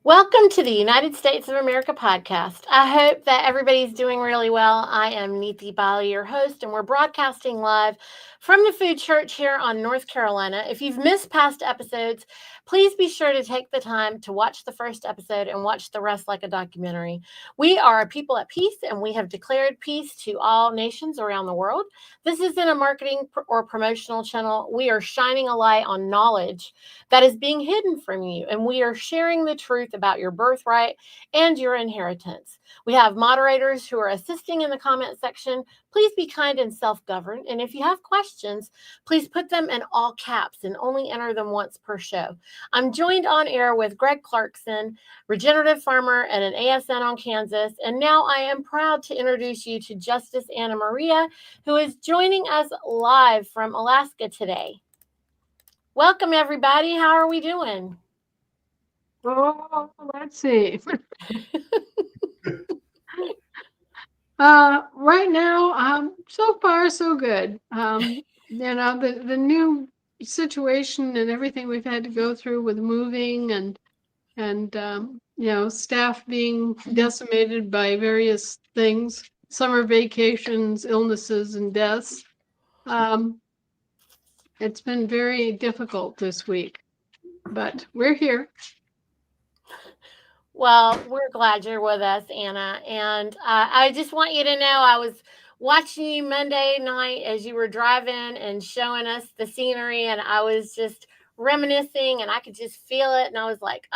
Welcome to the United States of America podcast. I hope that everybody's doing really well. I am Niti, your host, and we're broadcasting live from the food church here on North Carolina. If you've missed past episodes, please be sure to take the time to watch the first episode and watch the rest like a documentary. We are a people at peace, and we have declared peace to all nations around the world. This isn't a marketing or promotional channel. We are shining a light on knowledge that is being hidden from you, and we are sharing the truth about your birthright and your inheritance. We have moderators who are assisting in the comment section. Please be kind and self-governed, and if you have questions, please put them in all caps and only enter them once per show. I'm joined on air with Greg Clarkson, regenerative farmer and an ASN on Kansas, and now I am proud to introduce you to Justice Anna Maria, who is joining us live from Alaska today. Welcome, everybody. How are we doing? Oh, let's see. Right now, so far so good. The new situation and everything we've had to go through with moving and staff being decimated by various things, summer vacations, illnesses, and deaths. It's been very difficult this week, but we're here. Well, we're glad you're with us, Anna. And I just want you to know I was watching you Monday night as you were driving and showing us the scenery, and I was just reminiscing, and I could just feel it. And I was like,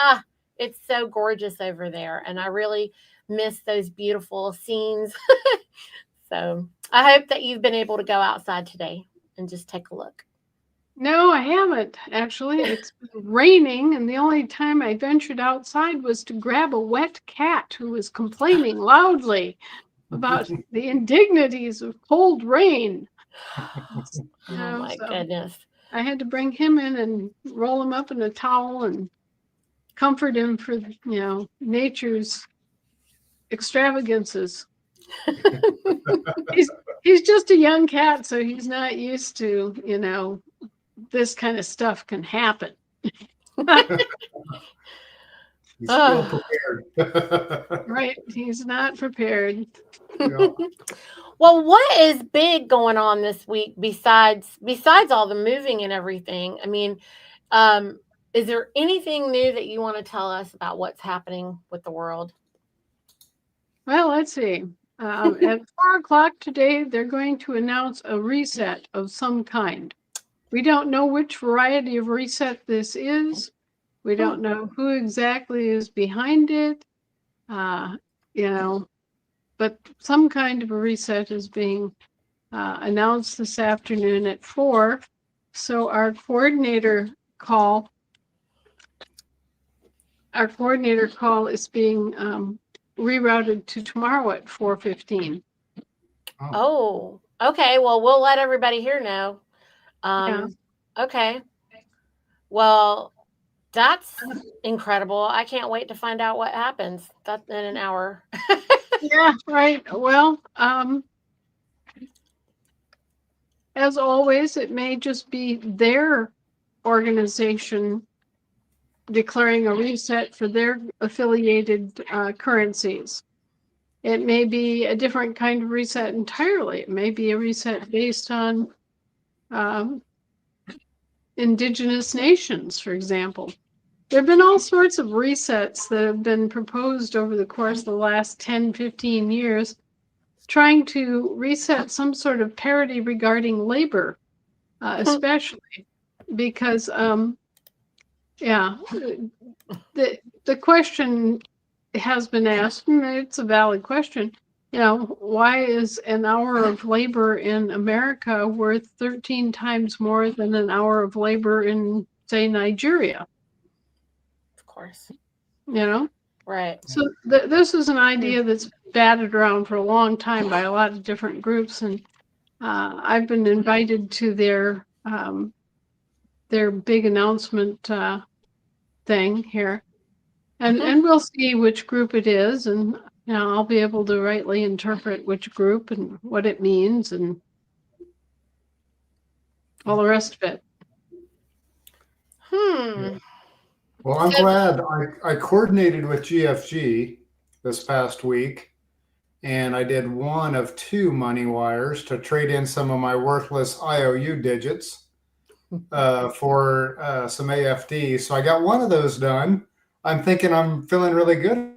it's so gorgeous over there. And I really miss those beautiful scenes. So I hope that you've been able to go outside today and just take a look. No, I haven't, actually. It's been raining, and the only time I ventured outside was to grab a wet cat who was complaining loudly about the indignities of cold rain. Goodness. I had to bring him in and roll him up in a towel and comfort him for, nature's extravagances. He's just a young cat, so he's not used to, this kind of stuff can happen. He's still prepared. Right, he's not prepared. Yeah. Well, what is big going on this week besides all the moving and everything? I mean, is there anything new that you want to tell us about what's happening with the world? Well, let's see. At 4:00 today, they're going to announce a reset of some kind. We don't know which variety of reset this is. We don't know who exactly is behind it, but some kind of a reset is being announced this afternoon at 4. So our coordinator call is being rerouted to tomorrow at 4:15. Oh, okay. Well, we'll let everybody here know. Okay. Well, that's incredible. I can't wait to find out what happens. That's in an hour. Yeah, right. Well, as always, it may just be their organization declaring a reset for their affiliated currencies. It may be a different kind of reset entirely. It may be a reset based on indigenous nations, for example. There have been all sorts of resets that have been proposed over the course of the last 10, 15 years, trying to reset some sort of parity regarding labor, especially because, the question has been asked, and it's a valid question, why is an hour of labor in America worth 13 times more than an hour of labor in, say, Nigeria? Of course. Right. So this is an idea that's batted around for a long time by a lot of different groups, and I've been invited to their big announcement thing here, and we'll see which group it is, and I'll be able to rightly interpret which group and what it means and all the rest of it. Well, I'm So, glad I coordinated with GFG this past week, and I did one of two money wires to trade in some of my worthless IOU digits for some AFD. So I got one of those done. I'm thinking I'm feeling really good.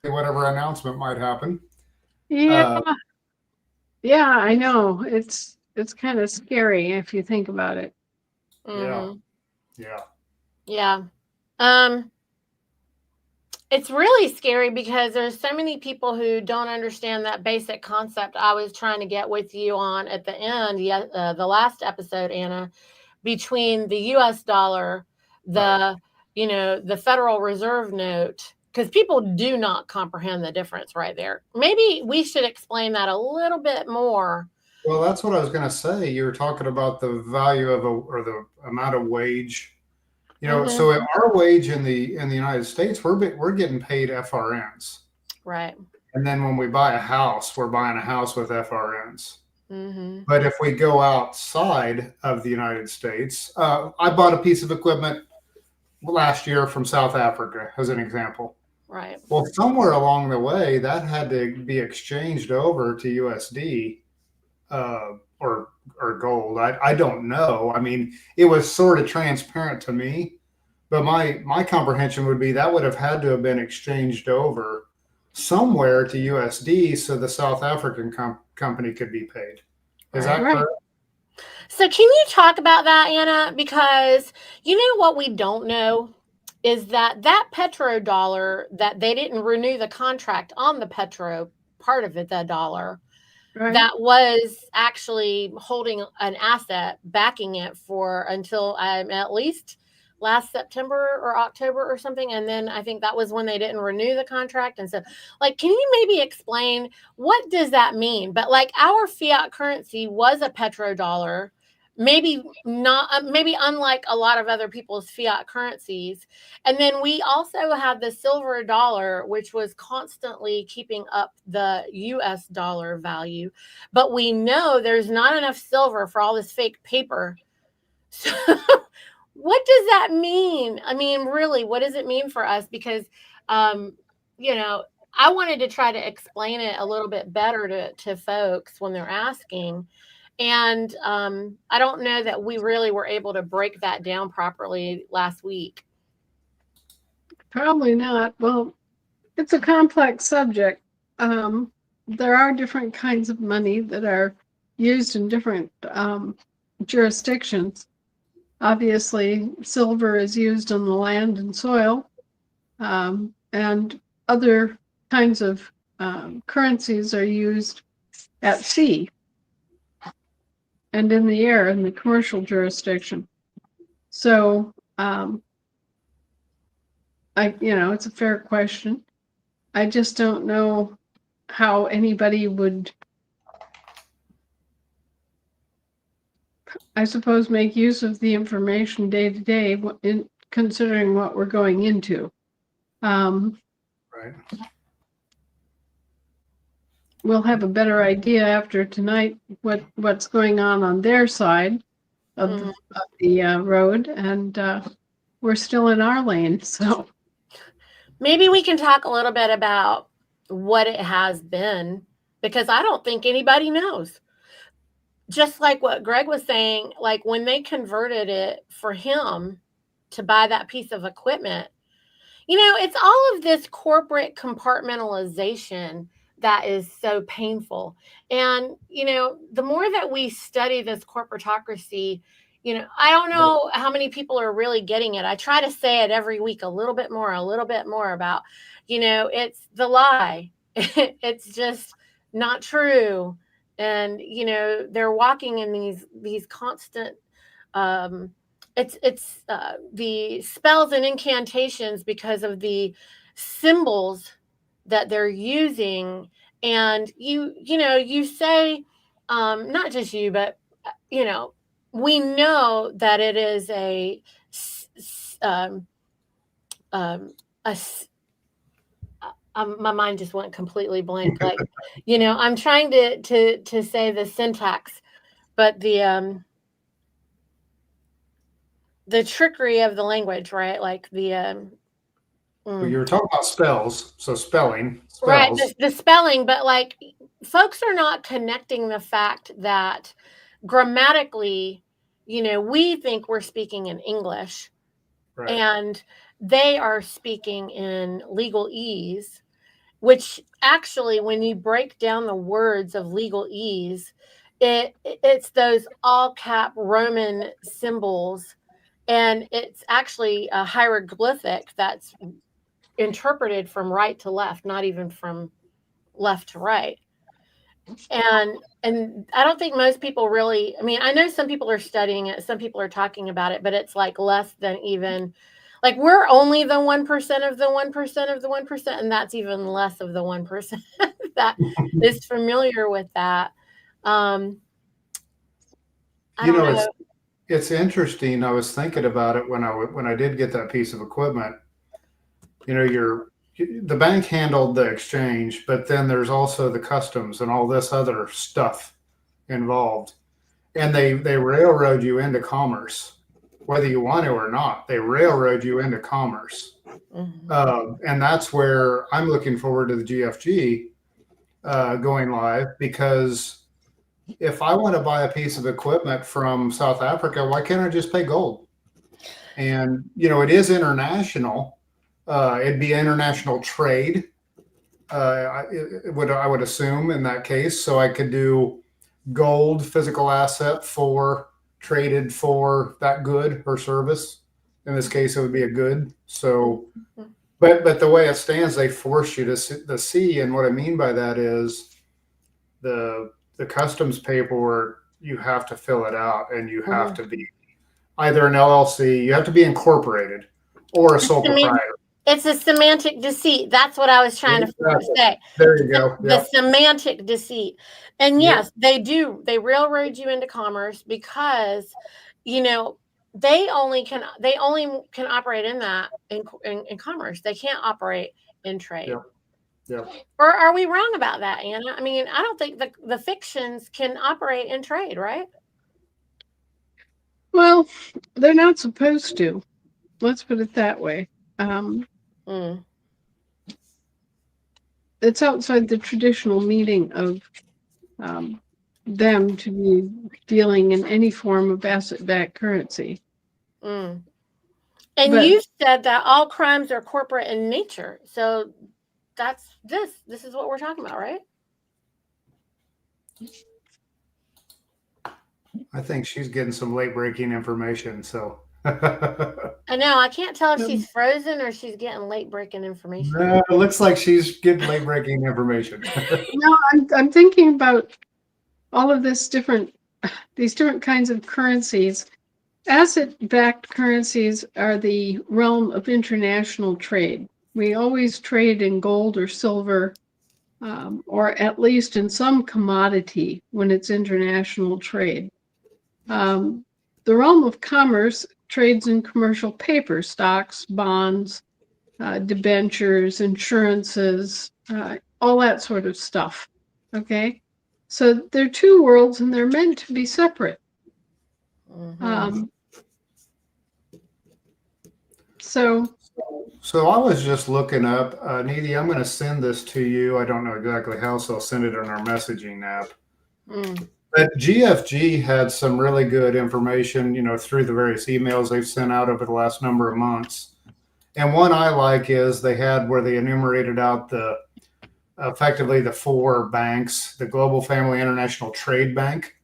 Whatever announcement might happen. Yeah, yeah, I know. It's kind of scary if you think about it. Yeah, mhm, yeah. yeah. Um, it's really scary because there's so many people who don't understand that basic concept I was trying to get with you on at the end, the last episode, Anna, between the US dollar, Right. the Federal Reserve note, because people do not comprehend the difference right there. Maybe we should explain that a little bit more. Well, that's what I was going to say. You were talking about the value of or the amount of wage. Hmm. So our wage in the United States, we're getting paid FRNs, Right. and then when we buy a house, we're buying a house with FRNs. Hmm. But if we go outside of the United States, I bought a piece of equipment last year from South Africa, as an example. Right. Well, somewhere along the way, that had to be exchanged over to USD or gold. I don't know. I mean, it was sort of transparent to me, but my comprehension would be that would have had to have been exchanged over somewhere to USD so the South African company could be paid. Is Right. that Right. correct? So, can you talk about that, Anna? Because you know what we don't know is that petrodollar, that they didn't renew the contract on the petro part of it, the dollar, Right. that was actually holding an asset, backing it for until at least last September or October or something. And then I think that was when they didn't renew the contract. And so, like, can you maybe explain what does that mean? But like our fiat currency was a petrodollar, maybe not, maybe unlike a lot of other people's fiat currencies. And then we also had the silver dollar, which was constantly keeping up the US dollar value. But we know there's not enough silver for all this fake paper. So, what does that mean? I mean, really, what does it mean for us? Because, um, you know, I wanted to try to explain it a little bit better to folks when they're asking. And I don't know that we really were able to break that down properly last week. Probably not. Well, it's a complex subject. There are different kinds of money that are used in different jurisdictions. Obviously, silver is used on the land and soil, and other kinds of currencies are used at sea and in the air in the commercial jurisdiction. So, it's a fair question. I just don't know how anybody would, I suppose, make use of the information day to day in considering what we're going into. Right. We'll have a better idea after tonight what's going on their side of Mhm. the road, and we're still in our lane. So Maybe we can talk a little bit about what it has been, because I don't think anybody knows. Just like what Greg was saying, like when they converted it for him to buy that piece of equipment, it's all of this corporate compartmentalization that is so painful. And, the more that we study this corporatocracy, I don't know how many people are really getting it. I try to say it every week a little bit more about, it's the lie. It's just not true. And, they're walking in these constant it's the spells and incantations because of the symbols that they're using. And you say, not just you, but you know we know that it is um, um, a my mind just went completely blank. Like, I'm trying to say the syntax, but the trickery of the language, right? Like the But you were talking about spells, so spelling, right, spells. the spelling, but like folks are not connecting the fact that grammatically, we think we're speaking in English, Right. and they are speaking in legalese, which actually, when you break down the words of legalese, it's those all cap Roman symbols, and it's actually a hieroglyphic that's interpreted from right to left, not even from left to right. And I don't think most people really, I mean, I know some people are studying it, some people are talking about it, but it's like less than even, like, we're only the 1% of the 1% of the 1%, and that's even less of the 1% that is familiar with that. I don't know. It's interesting. I was thinking about it when I did get that piece of equipment. The bank handled the exchange, but then there's also the customs and all this other stuff involved, and they railroad you into commerce, whether you want to or not. They railroad you into commerce, and that's where I'm looking forward to the GFG going live, because if I want to buy a piece of equipment from South Africa, why can't I just pay gold? And it is international. It'd be international trade. I would assume in that case, so I could do gold physical asset for traded for that good or service. In this case, it would be a good. So, but the way it stands, they force you to see. And what I mean by that is the customs paperwork. You have to fill it out, and you have to be either an LLC, you have to be incorporated, or a sole proprietor. It's a semantic deceit. That's what I was trying to say. There you go. The semantic deceit. And yes, they do. They railroad you into commerce because, they only can operate in that in commerce. They can't operate in trade. Yeah. Or are we wrong about that, Anna? I mean, I don't think the fictions can operate in trade, right? Well, they're not supposed to. Let's put it that way. It's outside the traditional meaning of them to be dealing in any form of asset-backed currency. And you said that all crimes are corporate in nature. So that's this is what we're talking about, right? I think she's getting some late-breaking information, so. I know. I can't tell if she's frozen or she's getting late-breaking information. No, it looks like she's getting late-breaking information. No, I'm thinking about all of these different kinds of currencies. Asset-backed currencies are the realm of international trade. We always trade in gold or silver, or at least in some commodity when it's international trade. The realm of commerce trades in commercial paper, stocks, bonds, debentures, insurances, all that sort of stuff. Okay? So they're two worlds and they're meant to be separate. So I was just looking up, Niti, I'm going to send this to you. I don't know exactly how, so I'll send it on our messaging app. But GFG had some really good information, through the various emails they've sent out over the last number of months. And one I like is they had where they enumerated out effectively the four banks: the Global Family International Trade Bank,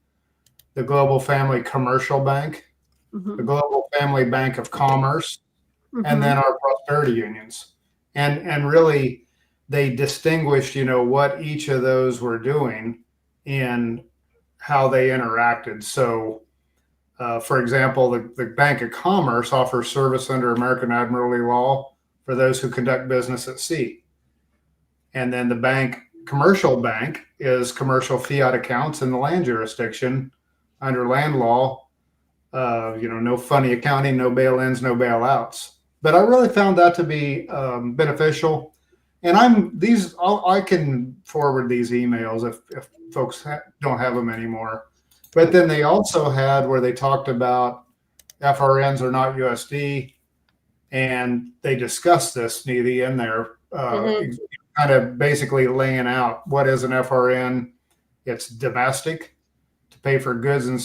the Global Family Commercial Bank, the Global Family Bank of Commerce, and then our prosperity unions. And really, they distinguished, what each of those were doing and how they interacted. So, for example, the Bank of Commerce offers service under American Admiralty law for those who conduct business at sea. And then the commercial bank is commercial fiat accounts in the land jurisdiction under land law. No funny accounting, no bail-ins, no bailouts. But I really found that to be beneficial. And I can forward these emails if folks don't have them anymore. But then they also had where they talked about FRNs are not USD. And they discuss this, Niti, in there, kind of basically laying out what is an FRN. It's domestic, to pay for goods and,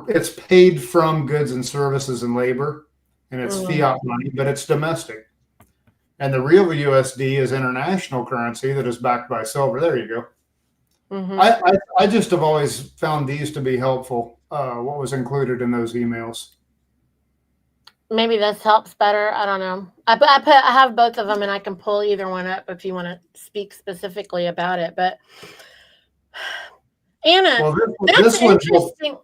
it's paid from goods and services and labor, and it's fiat money, but it's domestic. And the real USD is international currency that is backed by silver. There you go. I just have always found these to be helpful, what was included in those emails. Maybe this helps better. I don't know. I have both of them, and I can pull either one up if you want to speak specifically about it. But Anna, this one interesting.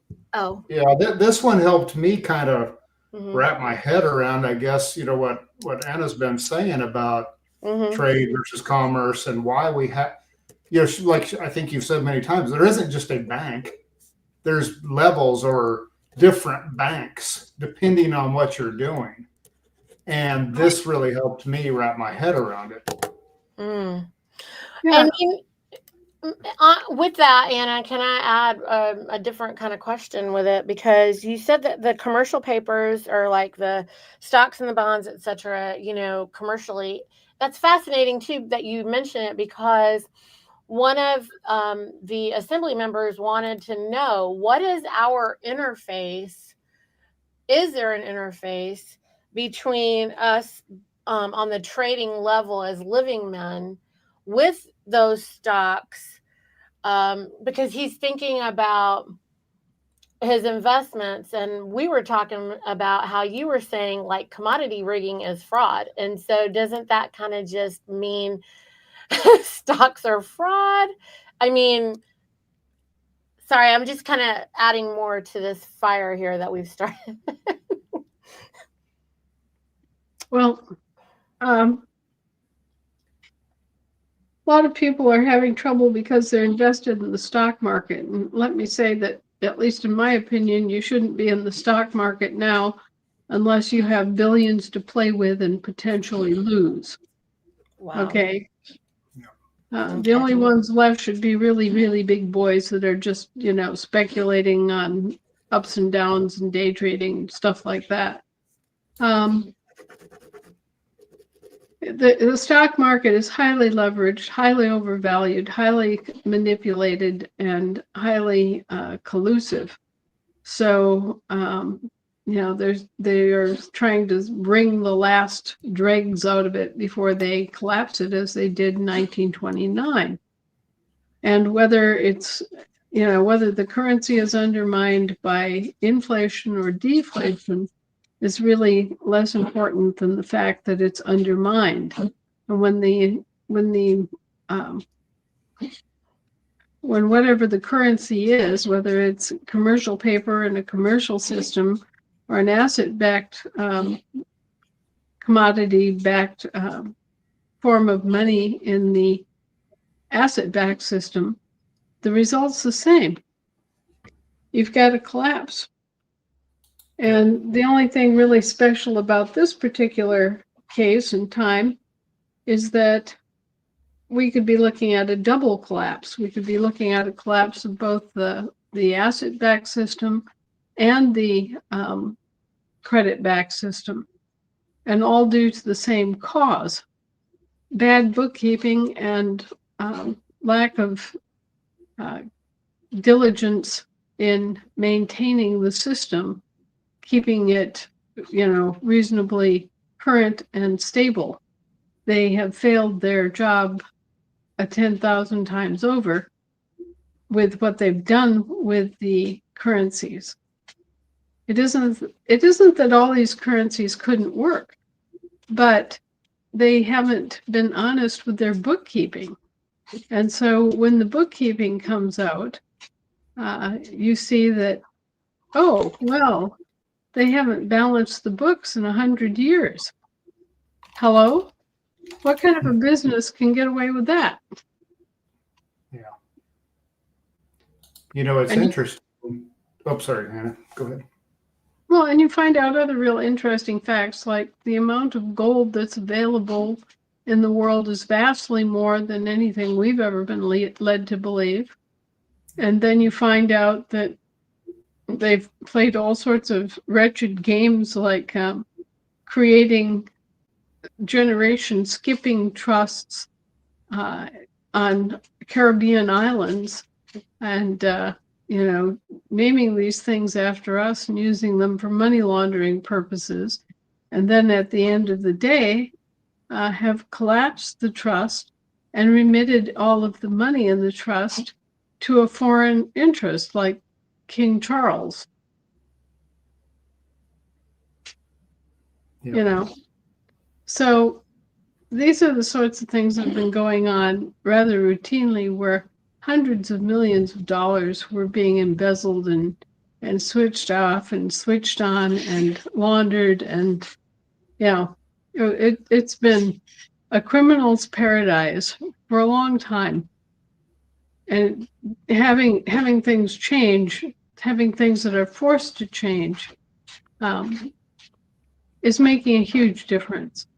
This one helped me kind of wrap my head around, I guess, what Anna's been saying about trade versus commerce, and why we have, like I think you've said many times, there isn't just a bank. There's levels or different banks depending on what you're doing. And this really helped me wrap my head around it. Yeah. I mean, with that, Anna, can I add a different kind of question with it? Because you said that the commercial papers are like the stocks and the bonds, et cetera, commercially. That's fascinating too that you mention it, because one of the assembly members wanted to know, what is our interface? Is there an interface between us on the trading level as living men with those stocks? Because he's thinking about his investments, and we were talking about how you were saying like commodity rigging is fraud. And so doesn't that kind of just mean stocks are fraud? I mean, sorry, I'm just kind of adding more to this fire here that we've started. Well, a lot of people are having trouble because they're invested in the stock market. And let me say that, at least in my opinion, you shouldn't be in the stock market now unless you have billions to play with and potentially lose. Wow. Okay. The only ones left should be really, really big boys that are just, speculating on ups and downs and day trading, stuff like that. The stock market is highly leveraged, highly overvalued, highly manipulated, and highly collusive. So, they are trying to wring the last dregs out of it before they collapse it, as they did in 1929. And whether it's, whether the currency is undermined by inflation or deflation is really less important than the fact that it's undermined. And when whatever the currency is, whether it's commercial paper in a commercial system or an asset-backed, commodity-backed form of money in the asset-backed system, the result's the same. You've got a collapse. And the only thing really special about this particular case and time is that we could be looking at a double collapse. We could be looking at a collapse of both the asset-backed system and the credit-backed system, and all due to the same cause: bad bookkeeping and lack of diligence in maintaining the system, keeping it, reasonably current and stable. They have failed their job 10,000 times over with what they've done with the currencies. It isn't that all these currencies couldn't work, but they haven't been honest with their bookkeeping. And so when the bookkeeping comes out, you see that, oh, well, they haven't balanced the books in 100 years. Hello? What kind of a business can get away with that? Yeah. It's interesting. Oh, sorry, Hannah. Go ahead. Well, and you find out other real interesting facts, like the amount of gold that's available in the world is vastly more than anything we've ever been led to believe. And then you find out that they've played all sorts of wretched games like creating generation skipping trusts on Caribbean islands and, naming these things after us and using them for money laundering purposes. And then at the end of the day, have collapsed the trust and remitted all of the money in the trust to a foreign interest like King Charles. Yeah. So these are the sorts of things that have been going on rather routinely, where hundreds of millions of dollars were being embezzled and switched off and switched on and laundered. And it's been a criminal's paradise for a long time. And having things change, having things that are forced to change, is making a huge difference.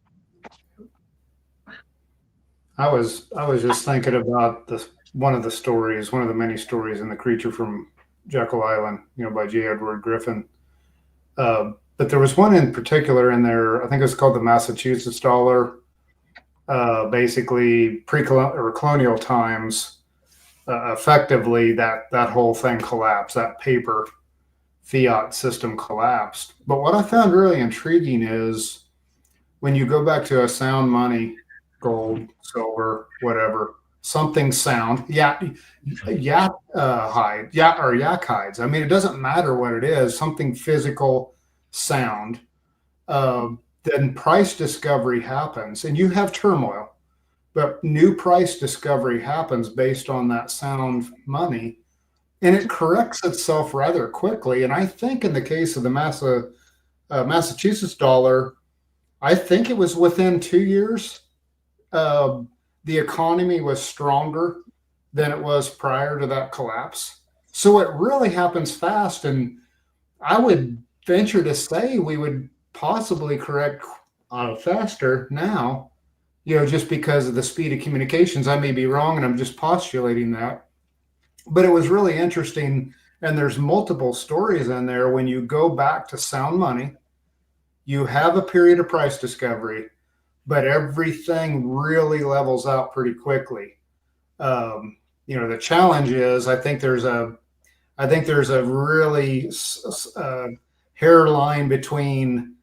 I was just thinking about one of the many stories in The Creature from Jekyll Island, by J. Edward Griffin. But there was one in particular in there. I think it was called the Massachusetts dollar. Basically, colonial times. Effectively, that whole thing collapsed. That paper fiat system collapsed. But what I found really intriguing is when you go back to a sound money, gold, silver, whatever, something sound, yak hides. I mean, it doesn't matter what it is, something physical, sound. Then price discovery happens, and you have turmoil, but new price discovery happens based on that sound money, and it corrects itself rather quickly. And I think in the case of the Massachusetts dollar, I think it was within 2 years. The economy was stronger than it was prior to that collapse. So it really happens fast. And I would venture to say we would possibly correct faster now, just because of the speed of communications. I may be wrong, and I'm just postulating that. But it was really interesting. And there's multiple stories in there. When you go back to sound money, you have a period of price discovery, but everything really levels out pretty quickly. The challenge is, I think there's a really hairline between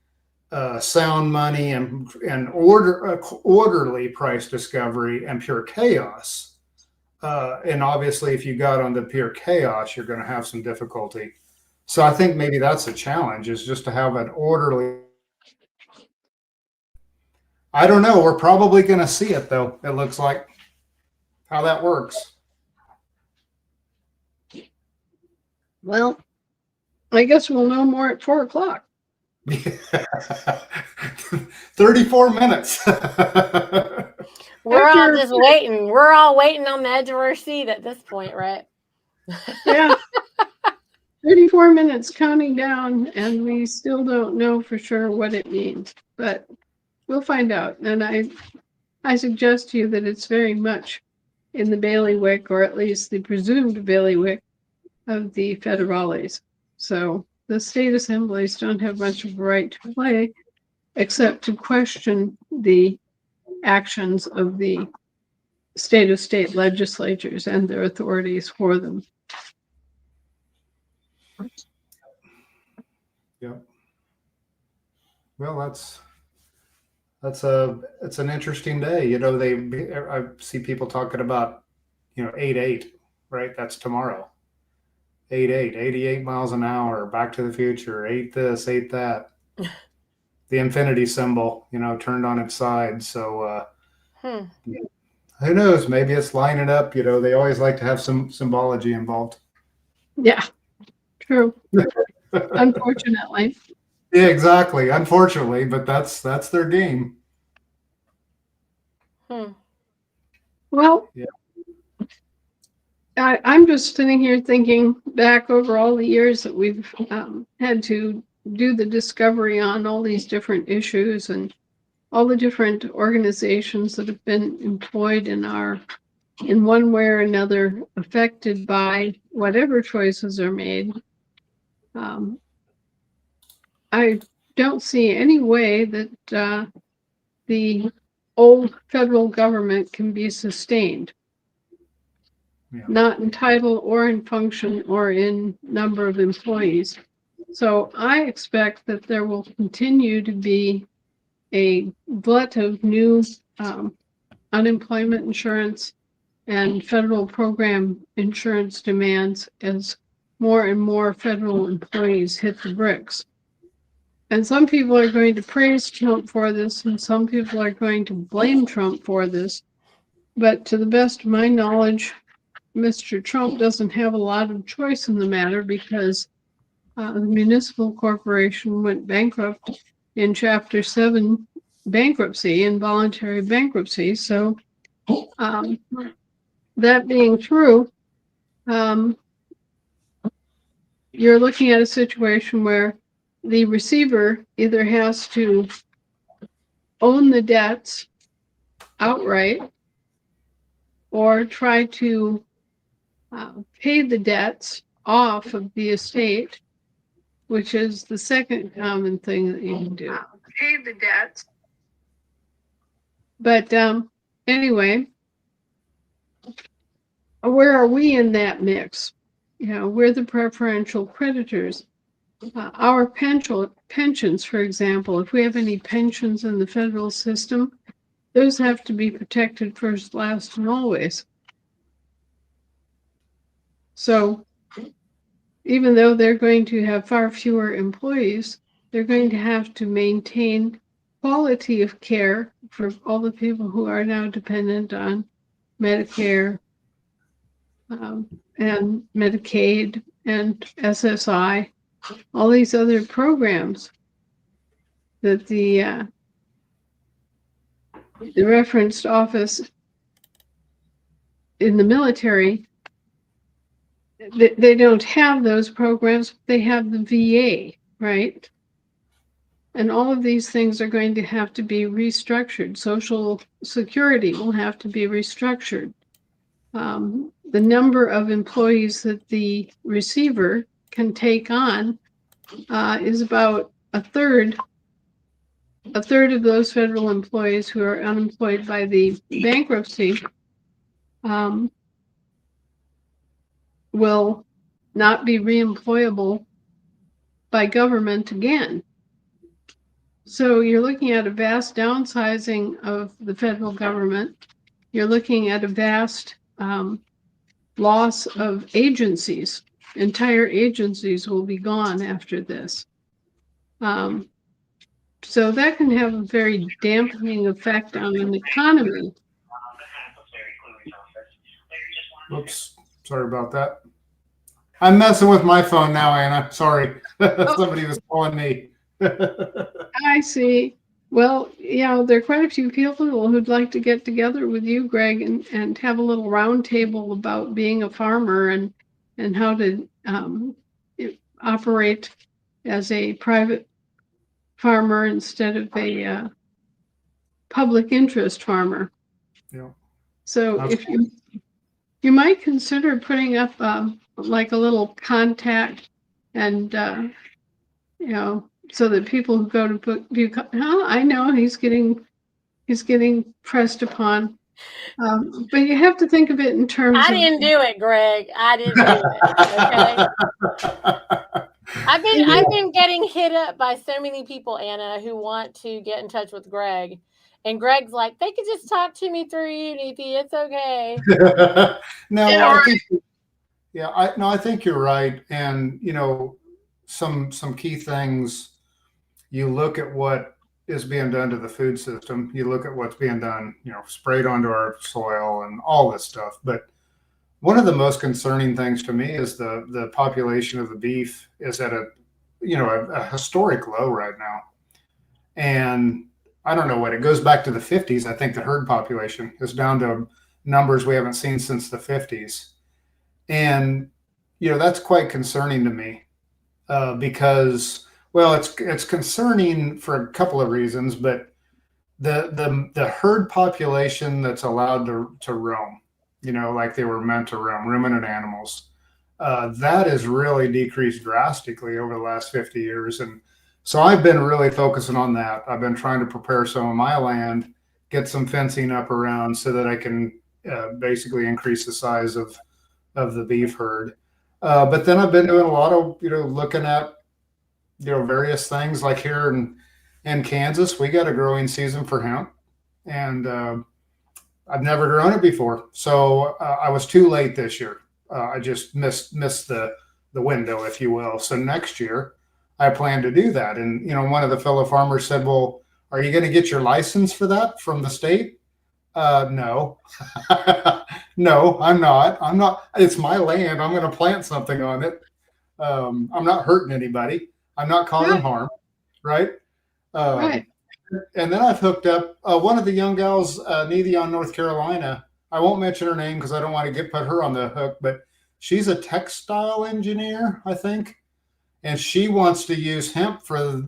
sound money and orderly price discovery and pure chaos. And obviously, if you got on the pure chaos, you're going to have some difficulty. So I think maybe that's a challenge, is just to have an orderly. I don't know. We're probably going to see it, though. It looks like how that works. Well, I guess we'll know more at 4:00. 34 minutes. We're all just waiting. We're all waiting on the edge of our seat at this point, right? Yeah. 34 minutes counting down, and we still don't know for sure what it means, but we'll find out. And I suggest to you that it's very much in the bailiwick, or at least the presumed bailiwick, of the federales. So the state assemblies don't have much of a right to play, except to question the actions of the state legislatures and their authorities for them. Yep. Well, it's an interesting day. I see people talking about 8-8, right? That's tomorrow. 8-8, 88 miles an hour, Back to the Future, 8 this, 8 that. The infinity symbol, turned on its side. So who knows? Maybe it's lining up. They always like to have some symbology involved. Yeah, true. Unfortunately. Yeah, exactly. Unfortunately, but that's their game. Well, yeah. I'm just sitting here thinking back over all the years that we've had to do the discovery on all these different issues and all the different organizations that have been employed in one way or another, affected by whatever choices are made. I don't see any way that the old federal government can be sustained. Yeah. Not in title or in function or in number of employees. So I expect that there will continue to be a glut of new unemployment insurance and federal program insurance demands as more and more federal employees hit the bricks. And some people are going to praise Trump for this, and some people are going to blame Trump for this. But to the best of my knowledge, Mr. Trump doesn't have a lot of choice in the matter because the municipal corporation went bankrupt in Chapter 7 bankruptcy, involuntary bankruptcy. So that being true, you're looking at a situation where the receiver either has to own the debts outright or try to pay the debts off of the estate, which is the second common thing that you can do. Pay the debts. But anyway, where are we in that mix? You know, we're the preferential creditors. Our pensions, for example, if we have any pensions in the federal system, those have to be protected first, last, and always. So even though they're going to have far fewer employees, they're going to have to maintain quality of care for all the people who are now dependent on Medicare and Medicaid and SSI, all these other programs that the referenced office in the military, they don't have those programs. They have the VA, right? And all of these things are going to have to be restructured. Social Security will have to be restructured. The number of employees that the receiver can take on is about a third of those federal employees who are unemployed by the bankruptcy will not be reemployable by government again. So you're looking at a vast downsizing of the federal government. You're looking at a vast loss of agencies. Entire agencies will be gone after this. So that can have a very dampening effect on an economy. Oops, sorry about that. I'm messing with my phone now, Anna. Sorry. Somebody was calling me. I see. Well, yeah, there are quite a few people who'd like to get together with you, Greg, and have a little roundtable about being a farmer and how to operate as a private farmer instead of a public interest farmer. Yeah. So if you might consider putting up like a little contact and you know, so that people who go to book view, I know he's getting pressed upon, but you have to think of it in terms I didn't do it, Greg. I didn't do it. Okay. I've been getting hit up by so many people, Anna, who want to get in touch with Greg. And Greg's like, they could just talk to me through you, Niti. It's okay. I think you're right. And you know, some key things. You look at what is being done to the food system. You look at what's being done, you know, sprayed onto our soil and all this stuff. But one of the most concerning things to me is the population of the beef is at a historic low right now. And I don't know what, it goes back to the 50s. I think the herd population is down to numbers we haven't seen since the 50s. And, you know, that's quite concerning to me because, well, it's concerning for a couple of reasons, but the herd population that's allowed to roam, you know, like they were meant to roam, ruminant animals, that has really decreased drastically over the last 50 years. And so I've been really focusing on that. I've been trying to prepare some of my land, get some fencing up around so that I can basically increase the size of the beef herd. But then I've been doing a lot of, looking at, various things like here in Kansas, we got a growing season for hemp, and I've never grown it before. So I was too late this year. I just missed the window, if you will. So next year I plan to do that. And, one of the fellow farmers said, well, are you going to get your license for that from the state? No, no, I'm not. It's my land. I'm going to plant something on it. I'm not hurting anybody. I'm not causing harm. Right. Right. And then I've hooked up one of the young gals, Niti on North Carolina. I won't mention her name because I don't want to put her on the hook, but she's a textile engineer, I think. And she wants to use hemp for,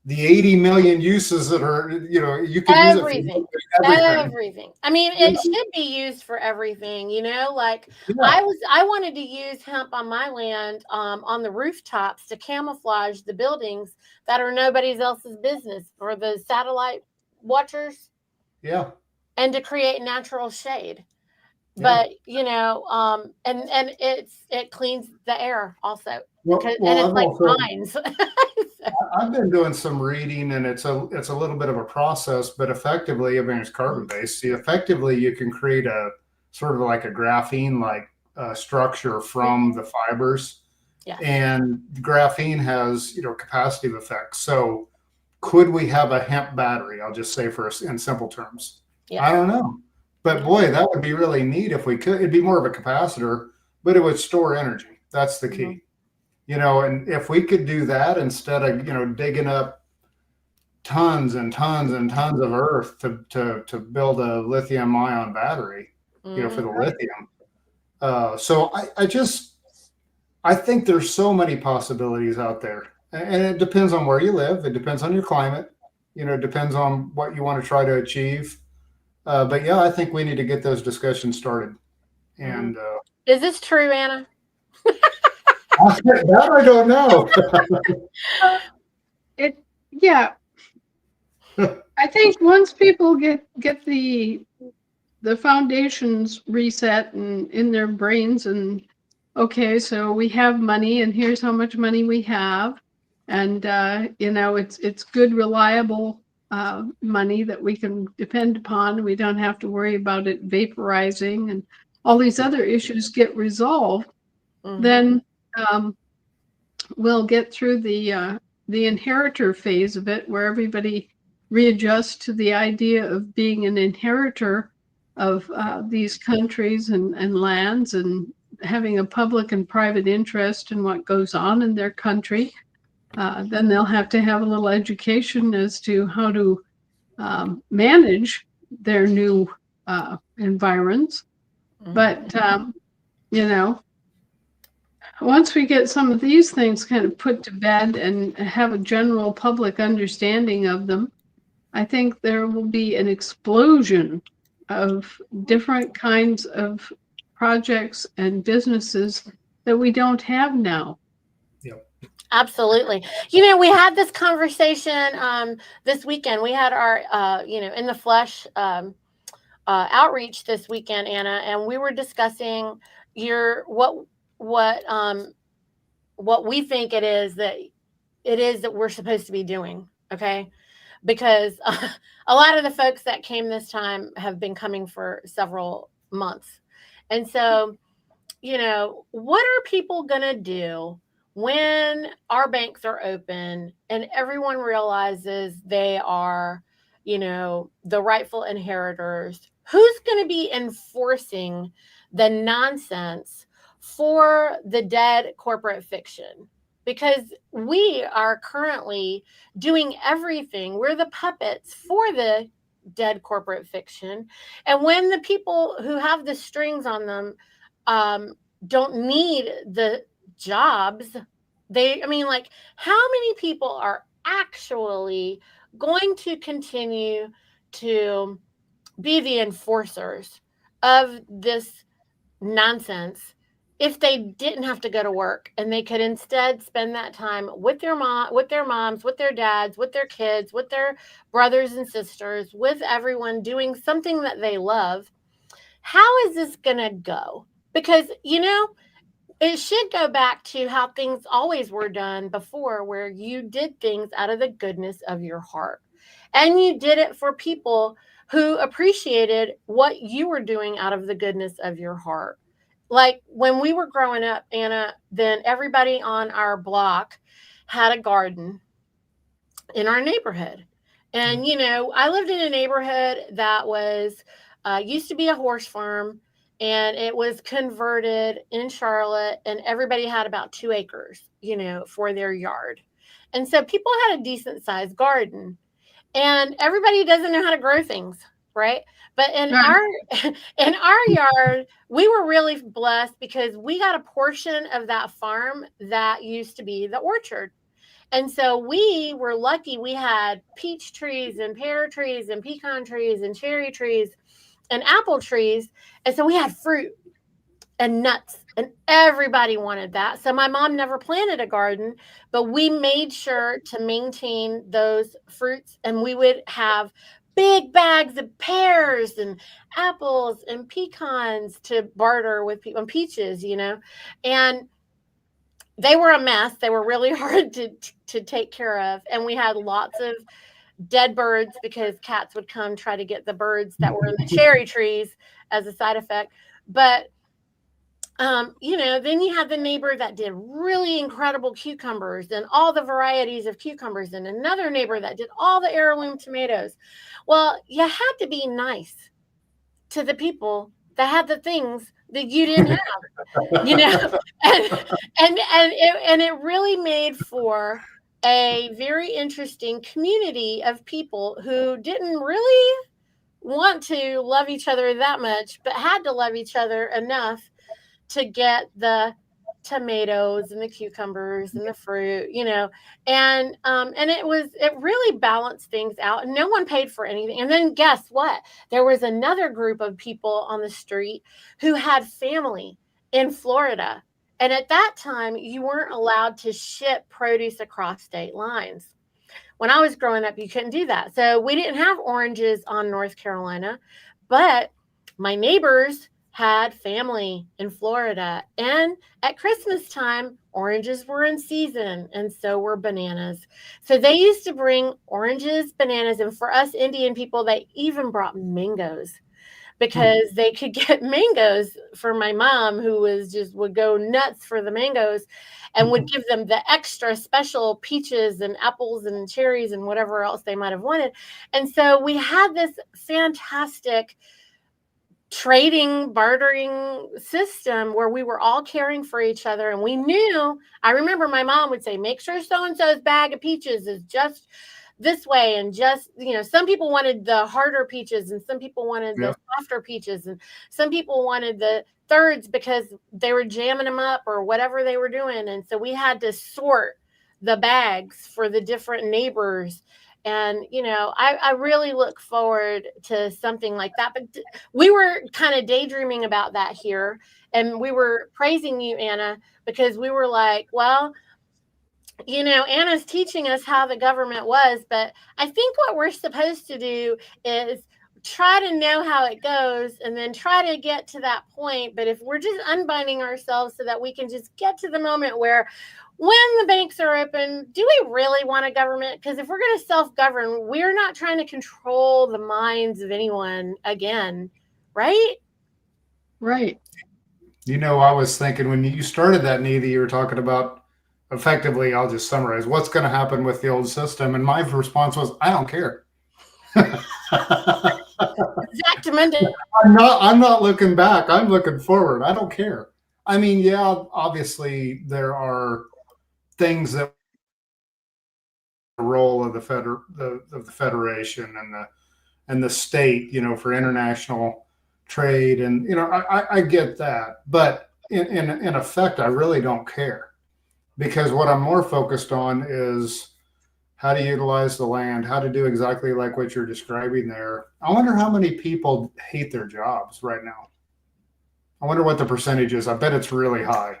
the 80 million uses that are, you can use it for everything. I mean, it should be used for everything, like I wanted to use hemp on my land, on the rooftops to camouflage the buildings that are nobody else's business for the satellite watchers. Yeah. And to create natural shade. But, and it cleans the air also. And it's like mines. I've been doing some reading, and it's a little bit of a process, but effectively, I mean, it's carbon based. See, effectively, you can create a sort of like a graphene like structure from the fibers, and graphene has capacitive effects. So, could we have a hemp battery? I'll just say in simple terms. Yeah. I don't know, but boy, that would be really neat if we could. It'd be more of a capacitor, but it would store energy. That's the key. Mm-hmm. And if we could do that instead of, digging up tons and tons and tons of earth to build a lithium ion battery, for the lithium. So I think there's so many possibilities out there, and it depends on where you live. It depends on your climate, it depends on what you want to try to achieve. But yeah, I think we need to get those discussions started. And is this true, Anna? That I don't know. I think once people get the foundations reset and in their brains, and okay, so we have money, and here's how much money we have, and it's good, reliable money that we can depend upon. We don't have to worry about it vaporizing, and all these other issues get resolved. Mm-hmm. Then we'll get through the inheritor phase of it, where everybody readjusts to the idea of being an inheritor of these countries and lands, and having a public and private interest in what goes on in their country. Then they'll have to have a little education as to how to manage their new environs. Mm-hmm. But, once we get some of these things kind of put to bed and have a general public understanding of them, I think there will be an explosion of different kinds of projects and businesses that we don't have now. Yep. Absolutely. We had this conversation this weekend. We had our, in the flesh outreach this weekend, Anna, and we were discussing what we think it is that we're supposed to be doing. Okay. Because a lot of the folks that came this time have been coming for several months. And so, what are people going to do when our banks are open and everyone realizes they are, the rightful inheritors? Who's going to be enforcing the nonsense for the dead corporate fiction? Because we are currently doing everything. We're the puppets for the dead corporate fiction. And when the people who have the strings on them don't need the jobs, how many people are actually going to continue to be the enforcers of this nonsense if they didn't have to go to work and they could instead spend that time with their moms, with their dads, with their kids, with their brothers and sisters, with everyone doing something that they love. How is this going to go? Because, it should go back to how things always were done before, where you did things out of the goodness of your heart. And you did it for people who appreciated what you were doing out of the goodness of your heart. Like when we were growing up, Anna, then everybody on our block had a garden in our neighborhood. And, I lived in a neighborhood that was used to be a horse farm, and it was converted in Charlotte, and everybody had about 2 acres, for their yard. And so people had a decent sized garden, and everybody doesn't know how to grow things, right? But in our yard, we were really blessed because we got a portion of that farm that used to be the orchard. And so we were lucky. We had peach trees and pear trees and pecan trees and cherry trees and apple trees. And so we had fruit and nuts, and everybody wanted that. So my mom never planted a garden, but we made sure to maintain those fruits, and we would have big bags of pears and apples and pecans to barter with people, and peaches, and they were a mess. They were really hard to take care of. And we had lots of dead birds because cats would come try to get the birds that were in the cherry trees as a side effect. But, then you had the neighbor that did really incredible cucumbers and all the varieties of cucumbers, and another neighbor that did all the heirloom tomatoes. Well, you had to be nice to the people that had the things that you didn't have, and it really made for a very interesting community of people who didn't really want to love each other that much, but had to love each other enough to get the tomatoes and the cucumbers and the fruit, and it really balanced things out, and no one paid for anything. And then guess what? There was another group of people on the street who had family in Florida. And at that time, you weren't allowed to ship produce across state lines. When I was growing up, you couldn't do that. So we didn't have oranges on North Carolina, but my neighbors had family in Florida. And at Christmas time, oranges were in season, and so were bananas. So they used to bring oranges, bananas, and for us Indian people, they even brought mangoes because they could get mangoes for my mom, who would go nuts for the mangoes and would give them the extra special peaches and apples and cherries and whatever else they might have wanted. And so we had this fantastic trading, bartering system where we were all caring for each other. And we knew, I remember my mom would say, make sure so-and-so's bag of peaches is just this way. And just, some people wanted the harder peaches and some people wanted the softer peaches. And some people wanted the thirds because they were jamming them up or whatever they were doing. And so we had to sort the bags for the different neighbors. And, I really look forward to something like that. But we were kind of daydreaming about that here. And we were praising you, Anna, because we were like, well, Anna's teaching us how the government was. But I think what we're supposed to do is try to know how it goes and then try to get to that point. But if we're just unbinding ourselves so that we can just get to the moment where when the banks are open, do we really want a government? Because if we're going to self-govern, we're not trying to control the minds of anyone again, right? Right. I was thinking when you started that, Niti, you were talking about effectively, I'll just summarize, what's going to happen with the old system. And my response was, I don't care. I'm not looking back. I'm looking forward. I don't care. I mean, yeah, obviously there are things that the role of the federation and the state, for international trade, and I get that, but in effect, I really don't care, because what I'm more focused on is how to utilize the land, how to do exactly like what you're describing there. I wonder how many people hate their jobs right now. I wonder what the percentage is. I bet it's really high.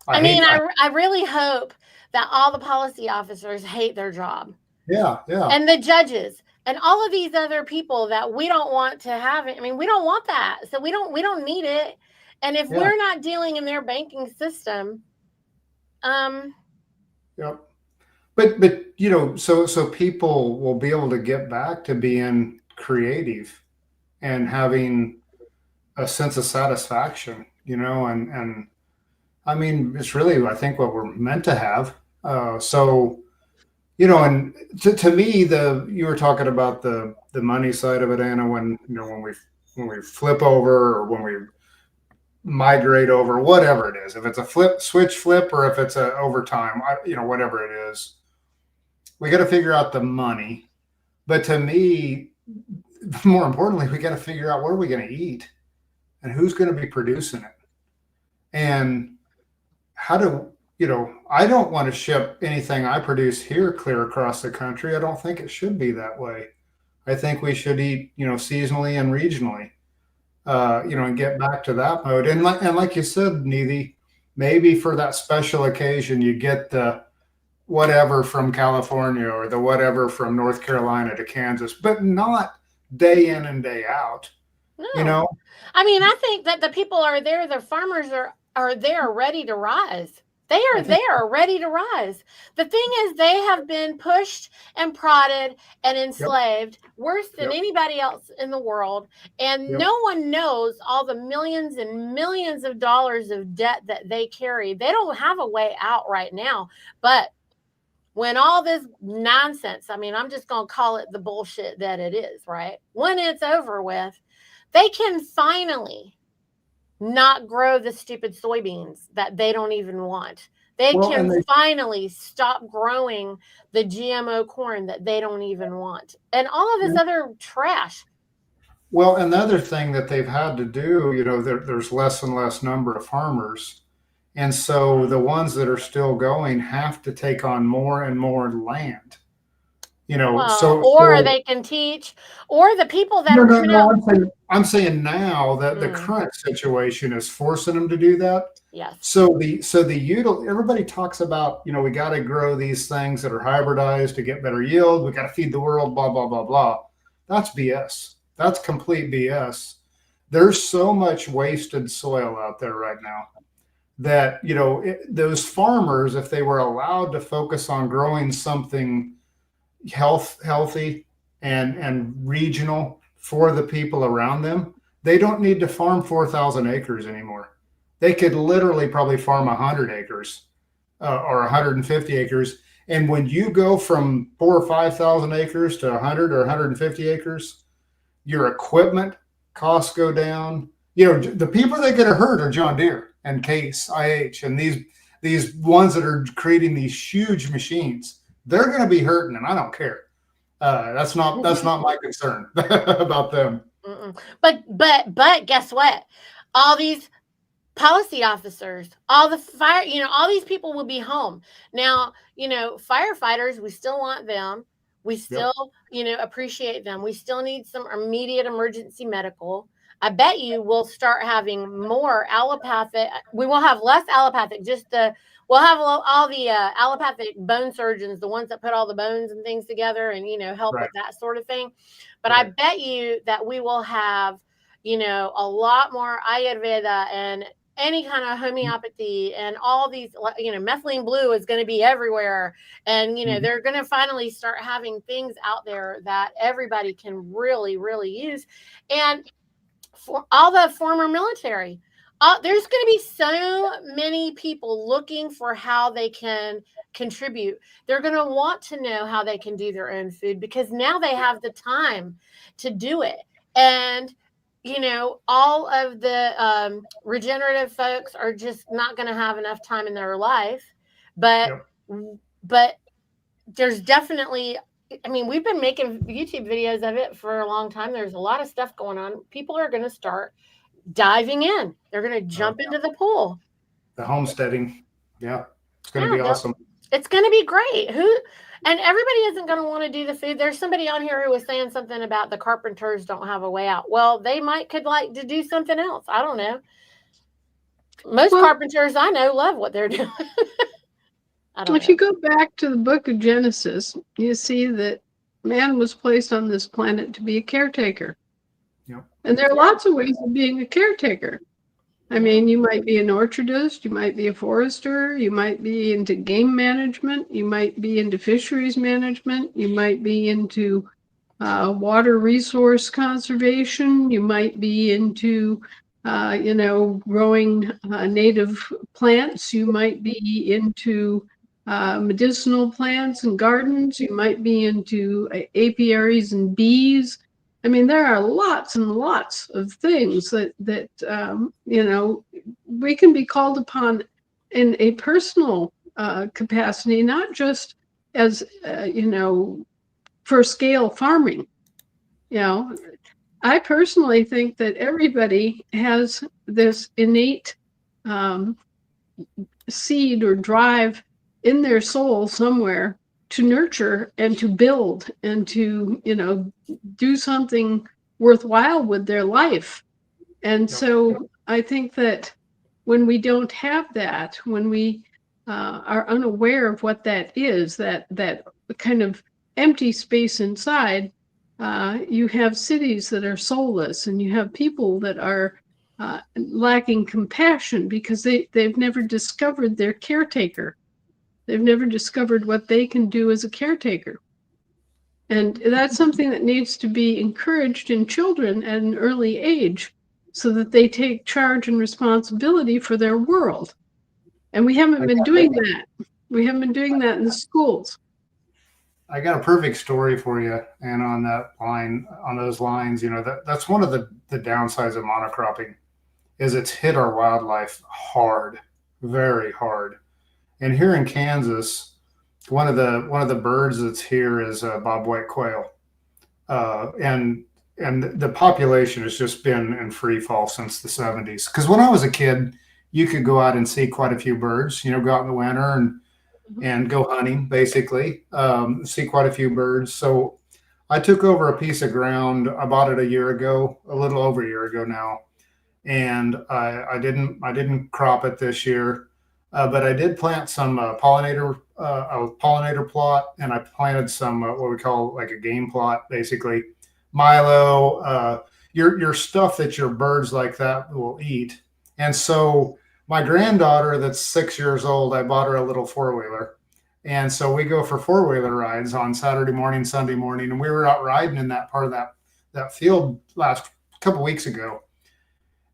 I mean, I really hope that all the policy officers hate their job. Yeah, yeah. And the judges and all of these other people that we don't want to have it. I mean, we don't want that. So we don't need it. And if we're not dealing in their banking system, yep. But you know, so people will be able to get back to being creative and having a sense of satisfaction, you know, and I mean, it's really, I think, what we're meant to have. So, you know, and to me, you were talking about the money side of it, Anna, when, you know, when we flip over or when we migrate over, whatever it is, if it's a switch flip, or if it's a overtime, you know, whatever it is, we got to figure out the money. But to me, more importantly, we got to figure out where are we going to eat and who's going to be producing it. And how do, you know, I don't want to ship anything I produce here clear across the country. I don't think it should be that way. I think we should eat, you know, seasonally and regionally, you know, and get back to that mode. And like you said, Niti, maybe for that special occasion, you get the whatever from California or the whatever from North Carolina to Kansas, but not day in and day out. No. You know, I mean, I think that the people are there, the farmers are there ready to rise. They are there ready to rise. The thing is, they have been pushed and prodded and enslaved worse than anybody else in the world. And no one knows all the millions and millions of dollars of debt that they carry. They don't have a way out right now. But when all this nonsense, I mean, I'm just going to call it the bullshit that it is, right? When it's over with, they can finally not grow the stupid soybeans that they don't even want. They can finally stop growing the GMO corn that they don't even want. And all of this other trash. Well, another thing that they've had to do, you know, there's less and less number of farmers. And so the ones that are still going have to take on more and more land, you know. Or they can teach, or the people that are coming out. I'm saying now that the current situation is forcing them to do that. Yes. So everybody talks about, you know, we got to grow these things that are hybridized to get better yield. We got to feed the world, blah, blah, blah, blah. That's BS. That's complete BS. There's so much wasted soil out there right now that, you know, those farmers, if they were allowed to focus on growing something healthy and regional for the people around them, they don't need to farm 4,000 acres anymore. They could literally probably farm 100 acres or 150 acres. And when you go from 4,000 or 5,000 acres to 100 or 150 acres, your equipment costs go down. You know, the people that get hurt are John Deere and Case IH and these ones that are creating these huge machines. They're going to be hurting, and I don't care. That's not my concern about them. But guess what? All these policy officers, all the fire, you know, all these people will be home now. You know, firefighters, we still want them. We still, you know, appreciate them. We still need some immediate emergency medical. I bet you we'll start having more allopathic. We will have less allopathic. We'll have all the allopathic bone surgeons, the ones that put all the bones and things together and, you know, help with that sort of thing. But I bet you that we will have, you know, a lot more Ayurveda and any kind of homeopathy and all these, you know, methylene blue is going to be everywhere. And, you know, they're going to finally start having things out there that everybody can really, really use. And for all the former military, there's going to be so many people looking for how they can contribute. They're going to want to know how they can do their own food because now they have the time to do it. And, you know, all of the regenerative folks are just not going to have enough time in their life. But there's definitely, I mean, we've been making YouTube videos of it for a long time. There's a lot of stuff going on. People are going to start diving in. They're going to jump into the pool. The homesteading. Yeah. It's going to be awesome. It's going to be great. And everybody isn't going to want to do the food. There's somebody on here who was saying something about the carpenters don't have a way out. Well, they could like to do something else. I don't know. Most Well, carpenters I know love what they're doing. I don't if you know. go back to the book of Genesis, you see that man was placed on this planet to be a caretaker. Yep. And there are Yeah. lots of ways of being a caretaker. I mean, you might be an orchardist, you might be a forester, you might be into game management, you might be into fisheries management, you might be into water resource conservation, you might be into, growing native plants, you might be into medicinal plants and gardens, you might be into apiaries and bees. I mean, there are lots and lots of things that we can be called upon in a personal capacity, not just as for scale farming. I personally think that everybody has this innate um, seed or drive in their soul somewhere to nurture and to build and to do something worthwhile with their life. And so I think that when we don't have that, when we are unaware of what that is, that kind of empty space inside, you have cities that are soulless, and you have people that are lacking compassion because they've never discovered their caretaker. They've never discovered what they can do as a caretaker. And that's something that needs to be encouraged in children at an early age so that they take charge and responsibility for their world. And we haven't been doing that. We haven't been doing that in the schools. I got a perfect story for you. And on that line, on those lines, that's one of the downsides of monocropping is it's hit our wildlife hard, very hard. And here in Kansas, one of the birds that's here is bob white quail, and the population has just been in free fall since the 70s. Because when I was a kid, you could go out and see quite a few birds. Go out in the winter and go hunting, basically, see quite a few birds. So I took over a piece of ground. I bought it a year ago, a little over a year ago now, and I didn't crop it this year. But I did plant some pollinator plot, and I planted some what we call like a game plot, basically milo, your stuff that your birds like that will eat. And so my granddaughter, that's 6 years old, I bought her a little four-wheeler, and so we go for four-wheeler rides on Saturday morning, Sunday morning, and we were out riding in that part of that field last couple weeks ago.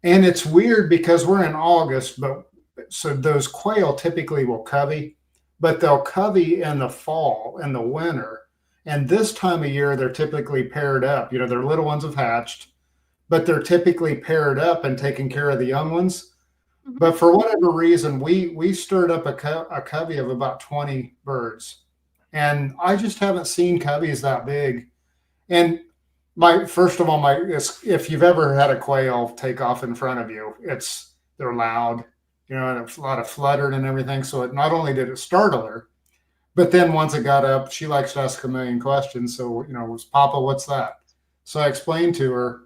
And it's weird because we're in August, but so those quail typically will covey, but they'll covey in the fall, in the winter. And this time of year, they're typically paired up. Their little ones have hatched, but they're typically paired up and taking care of the young ones. Mm-hmm. But for whatever reason, we stirred up a covey of about 20 birds. And I just haven't seen coveys that big. And first of all, if you've ever had a quail take off in front of you, they're loud, and a lot of fluttering and everything. So not only did it startle her, but then once it got up, she likes to ask a million questions. So, was Papa, what's that? So I explained to her,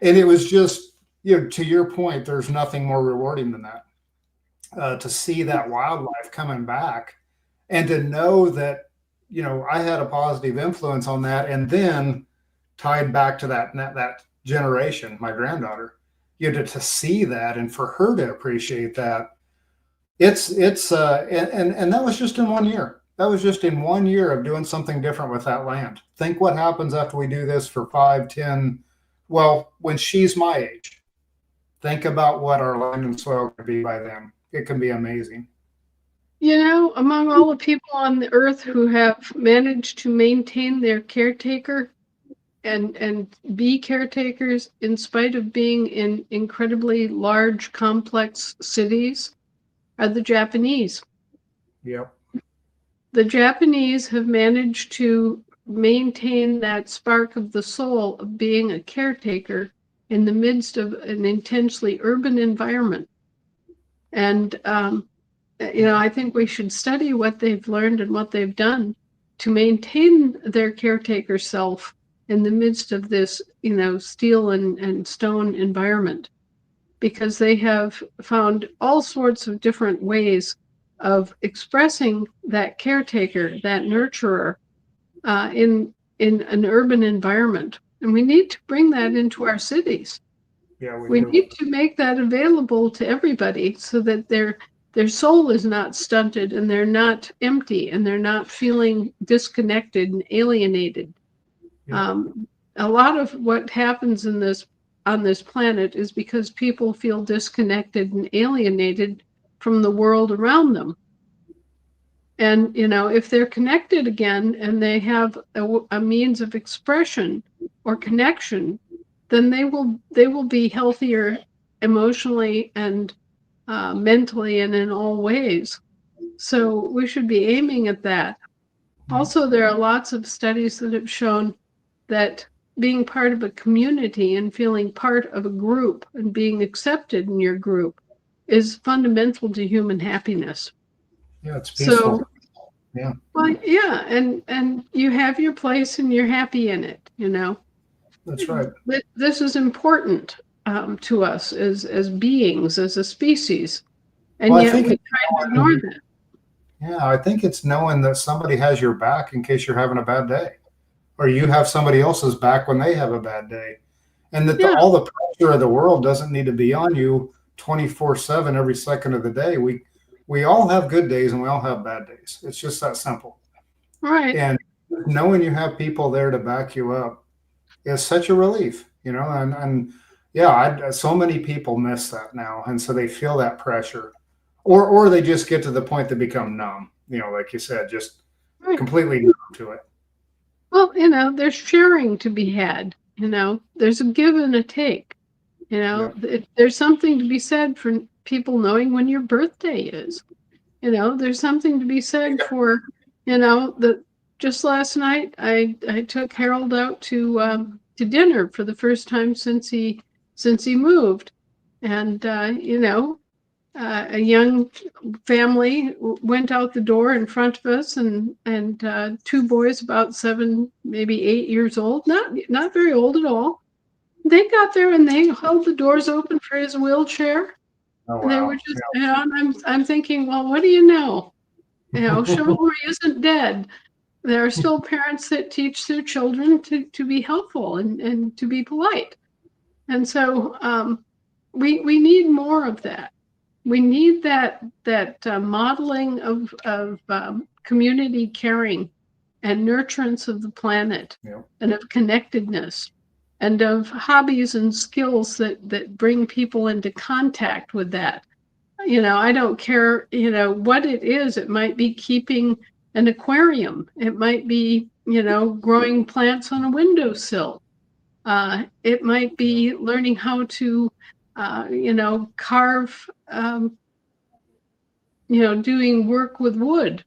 and it was just, to your point, there's nothing more rewarding than that, to see that wildlife coming back and to know that, I had a positive influence on that. And then tied back to that generation, my granddaughter, to see that and for her to appreciate that. And that was just in 1 year. That was just in 1 year of doing something different with that land. Think what happens after we do this for 5, 10, well, when she's my age, think about what our land and soil could be by then. It can be amazing. Among all the people on the earth who have managed to maintain their caretaker and be caretakers in spite of being in incredibly large, complex cities are the Japanese. Yep. The Japanese have managed to maintain that spark of the soul of being a caretaker in the midst of an intensely urban environment. And, I think we should study what they've learned and what they've done to maintain their caretaker self in the midst of this, steel and stone environment. because they have found all sorts of different ways of expressing that caretaker, that nurturer, in an urban environment. And we need to bring that into our cities. Yeah, We do. need to make that available to everybody so that their soul is not stunted and they're not empty and they're not feeling disconnected and alienated. Yeah. A lot of what happens on this planet is because people feel disconnected and alienated from the world around them. And, if they're connected again and they have a means of expression or connection, then they will be healthier emotionally and mentally and in all ways. So we should be aiming at that. Also, there are lots of studies that have shown that being part of a community and feeling part of a group and being accepted in your group is fundamental to human happiness. Yeah, it's peaceful. So, yeah. Well, yeah, and you have your place and you're happy in it, That's right. This is important to us as beings, as a species, and Well, yet we try to ignore that. Yeah, I think it's knowing that somebody has your back in case you're having a bad day, or you have somebody else's back when they have a bad day, and that all the pressure of the world doesn't need to be on you 24/7 every second of the day. We all have good days and we all have bad days. It's just that simple. Right. And knowing you have people there to back you up is such a relief, and yeah, so many people miss that now. And so they feel that pressure, or they just get to the point they become numb, like you said, just completely numb to it. Well, there's sharing to be had, there's a give and a take, there's something to be said for people knowing when your birthday is. There's something to be said for, just last night I took Harold out to dinner for the first time since he moved, and a young family went out the door in front of us, and two boys about 7, maybe 8 years old, not very old at all. They got there and they held the doors open for his wheelchair. Oh, wow. And they were just, I'm thinking, well, what do you know? Chivalry isn't dead. There are still parents that teach their children to be helpful and to be polite. And so we need more of that. We need that modeling of community caring and nurturance of the planet, and of connectedness, and of hobbies and skills that bring people into contact with that. I don't care, what it is. It might be keeping an aquarium. It might be, growing plants on a windowsill. It might be learning how to, carve, doing work with wood.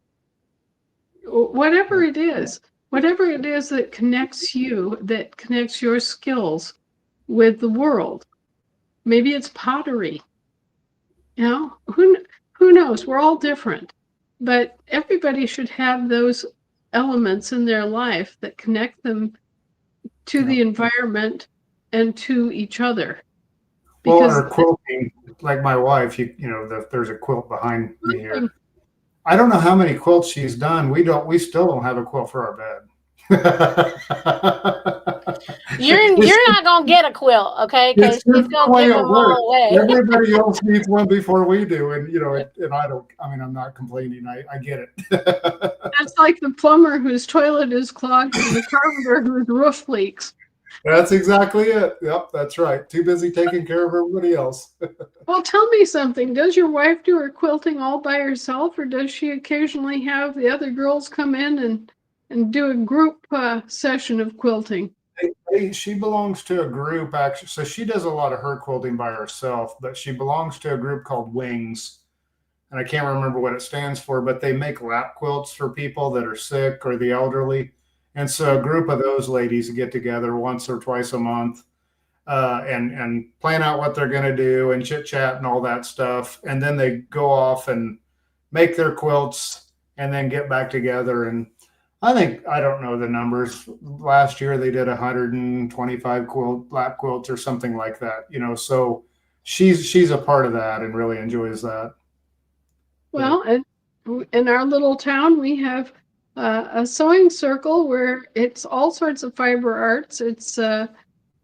Whatever it is that connects you, that connects your skills with the world. Maybe it's pottery. Who knows? We're all different, but everybody should have those elements in their life that connect them to the environment and to each other. Because or quilting, like my wife, there's a quilt behind me here. I don't know how many quilts she's done. We still don't have a quilt for our bed. You're not gonna get a quilt, okay? Because she's gonna give them all away. Everybody else needs one before we do, and and I don't. I mean, I'm not complaining. I get it. That's like the plumber whose toilet is clogged and the carpenter whose roof leaks. That's exactly it. Yep, that's right. Too busy taking care of everybody else. Well, tell me something. Does your wife do her quilting all by herself, or does she occasionally have the other girls come in and do a group session of quilting? She belongs to a group, actually. So she does a lot of her quilting by herself, but she belongs to a group called Wings. And I can't remember what it stands for, but they make lap quilts for people that are sick or the elderly. And so a group of those ladies get together once or twice a month and plan out what they're going to do and chit chat and all that stuff. And then they go off and make their quilts and then get back together. And I don't know the numbers. Last year they did 125 lap quilts or something like that. So she's a part of that and really enjoys that. Well, and in our little town, we have a sewing circle where it's all sorts of fiber arts. It's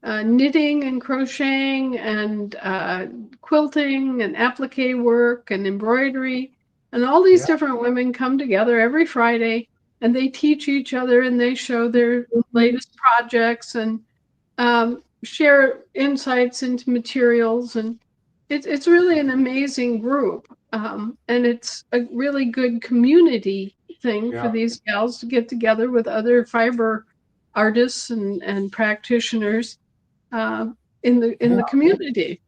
knitting and crocheting and quilting and applique work and embroidery. And all these different women come together every Friday and they teach each other and they show their latest projects and share insights into materials. And it's really an amazing group. And it's a really good community thing for these gals to get together with other fiber artists and practitioners in the community,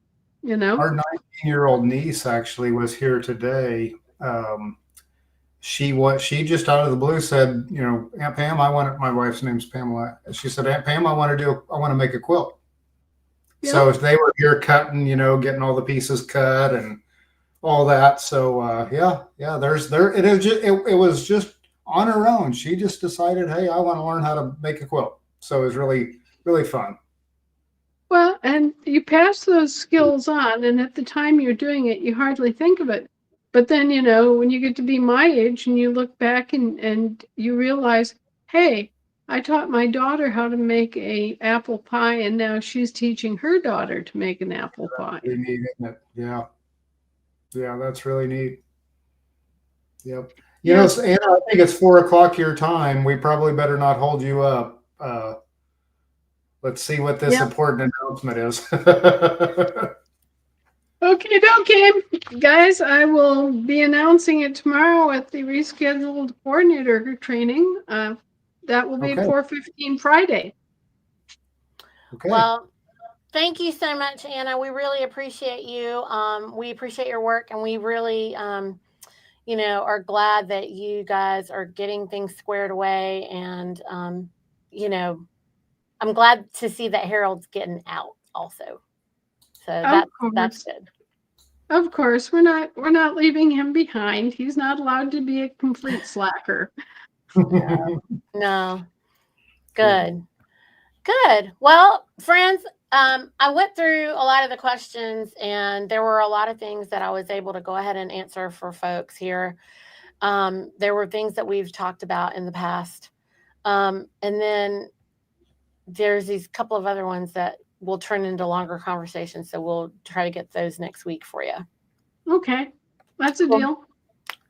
you know. Our 19-year-old niece actually was here today. She just out of the blue said, you know, Aunt Pam, my wife's name's Pamela. She said, Aunt Pam, I want to make a quilt. Yeah. So they were here cutting, you know, getting all the pieces cut and all that. So it was just on her own. She just decided, hey, I want to learn how to make a quilt. So it was really, really fun. Well, and you pass those skills on, and at the time you're doing it, you hardly think of it. But then, you know, when you get to be my age and you look back and you realize, hey, I taught my daughter how to make an apple pie, and now she's teaching her daughter to make an apple pie. Really neat, isn't it? Yeah. Yeah, that's really neat. Yep. You know, Anna, I think it's 4:00 your time. We probably better not hold you up. Let's see what this important announcement is. Okay, guys, I will be announcing it tomorrow at the rescheduled coordinator training. That will be 4:15 Friday. Okay. Well, thank you so much, Anna. We really appreciate you. We appreciate your work, and we really, you know, are glad that you guys are getting things squared away. And, you know, I'm glad to see that Harold's getting out also. So that's good. Of course, we're not leaving him behind. He's not allowed to be a complete slacker. No. Good. Well, friends, I went through a lot of the questions, and there were a lot of things that I was able to go ahead and answer for folks here. There were things that we've talked about in the past. And then there's these couple of other ones that will turn into longer conversations. So we'll try to get those next week for you. Okay. That's a deal.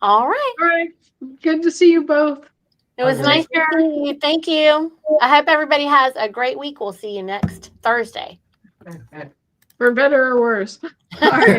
All right. All right. Good to see you both. It was nice to see you. Thank you. I hope everybody has a great week. We'll see you next Thursday. For better or worse. All right.